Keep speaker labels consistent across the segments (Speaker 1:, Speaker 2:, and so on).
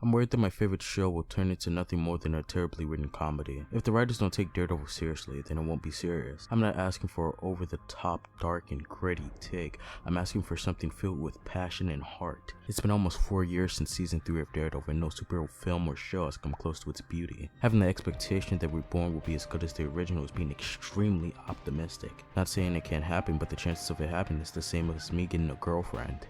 Speaker 1: I'm worried that my favorite show will turn into nothing more than a terribly written comedy. If the writers don't take Daredevil seriously, then it won't be serious. I'm not asking for an over-the-top, dark, and gritty take. I'm asking for something filled with passion and heart. It's been almost 4 years since season 3 of Daredevil, and no superhero film or show has come close to its beauty. Having the expectation that Reborn will be as good as the original is being extremely optimistic. Not saying it can't happen, but the chances of it happening is the same as me getting a girlfriend.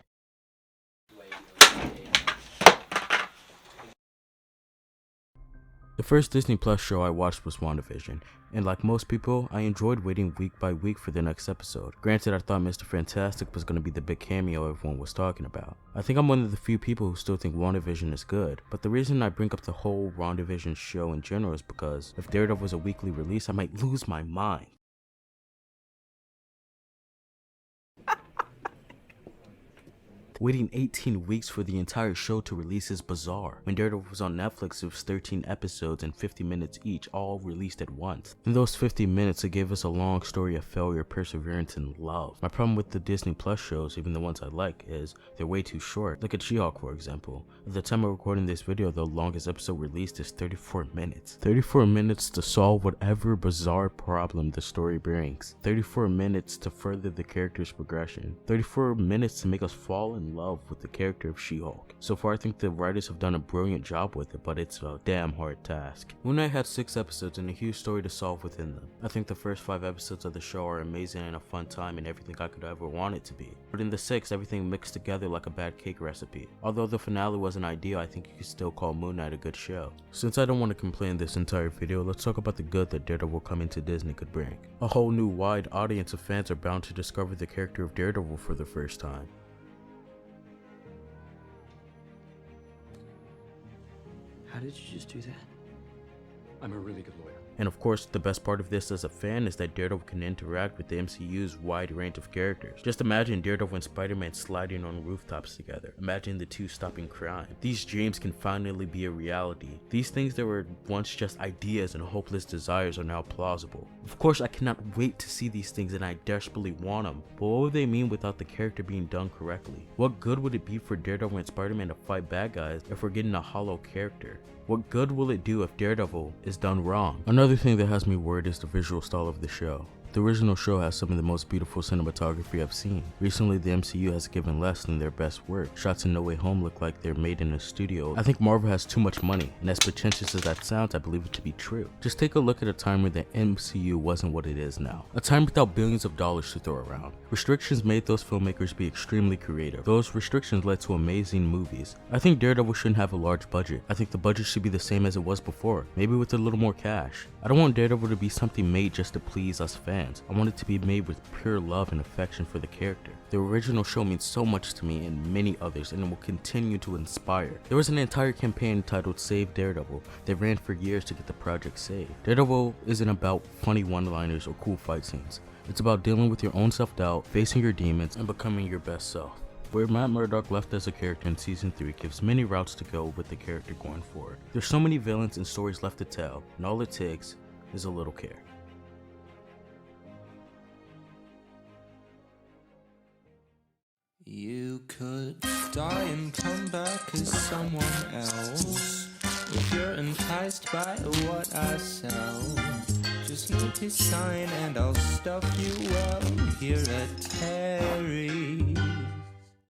Speaker 1: The first Disney Plus show I watched was Wanda Vision, and like most people, I enjoyed waiting week by week for the next episode. Granted, I thought Mr. Fantastic was going to be the big cameo everyone was talking about. I think I'm one of the few people who still think Wanda Vision is good, but the reason I bring up the whole Wanda Vision show in general is because if Daredevil was a weekly release, I might lose my mind. Waiting 18 weeks for the entire show to release is bizarre. When Daredevil was on Netflix, it was 13 episodes and 50 minutes each, all released at once. In those 50 minutes, it gave us a long story of failure, perseverance, and love. My problem with the Disney Plus shows, even the ones I like, is they're way too short. Look at She-Hulk, for example. At the time of recording this video, the longest episode released is 34 minutes. 34 minutes to solve whatever bizarre problem the story brings. 34 minutes to further the character's progression. 34 minutes to make us fall in love with the character of She-Hulk. So far, I think the writers have done a brilliant job with it, but it's a damn hard task. Moon Knight had 6 episodes and a huge story to solve within them. I think the first 5 episodes of the show are amazing and a fun time and everything I could ever want it to be. But in the 6th, everything mixed together like a bad cake recipe. Although the finale wasn't ideal, I think you could still call Moon Knight a good show. Since I don't want to complain this entire video, let's talk about the good that Daredevil coming to Disney could bring. A whole new wide audience of fans are bound to discover the character of Daredevil for the first time.
Speaker 2: How did you just do that? I'm a really good lawyer.
Speaker 1: And of course, the best part of this as a fan is that Daredevil can interact with the MCU's wide range of characters. Just imagine Daredevil and Spider-Man sliding on rooftops together. Imagine the two stopping crime. These dreams can finally be a reality. These things that were once just ideas and hopeless desires are now plausible. Of course, I cannot wait to see these things and I desperately want them. But what would they mean without the character being done correctly? What good would it be for Daredevil and Spider-Man to fight bad guys if we're getting a hollow character? What good will it do if Daredevil is done wrong? Another thing that has me worried is the visual style of the show. The original show has some of the most beautiful cinematography I've seen. Recently, the MCU has given less than their best work. Shots in No Way Home look like they're made in a studio. I think Marvel has too much money, and as pretentious as that sounds, I believe it to be true. Just take a look at a time where the MCU wasn't what it is now. A time without billions of dollars to throw around. Restrictions made those filmmakers be extremely creative. Those restrictions led to amazing movies. I think Daredevil shouldn't have a large budget. I think the budget should be the same as it was before, maybe with a little more cash. I don't want Daredevil to be something made just to please us fans. I want it to be made with pure love and affection for the character. The original show means so much to me and many others, and it will continue to inspire. There was an entire campaign titled Save Daredevil that ran for years to get the project saved. Daredevil isn't about funny one-liners or cool fight scenes. It's about dealing with your own self-doubt, facing your demons, and becoming your best self. Where Matt Murdock left as a character in season 3 gives many routes to go with the character going forward. There's so many villains and stories left to tell, and all it takes is a little care.
Speaker 3: You could die and come back as someone else if you're enticed by what I sell. Just need to sign and I'll stuff you well here at Terry.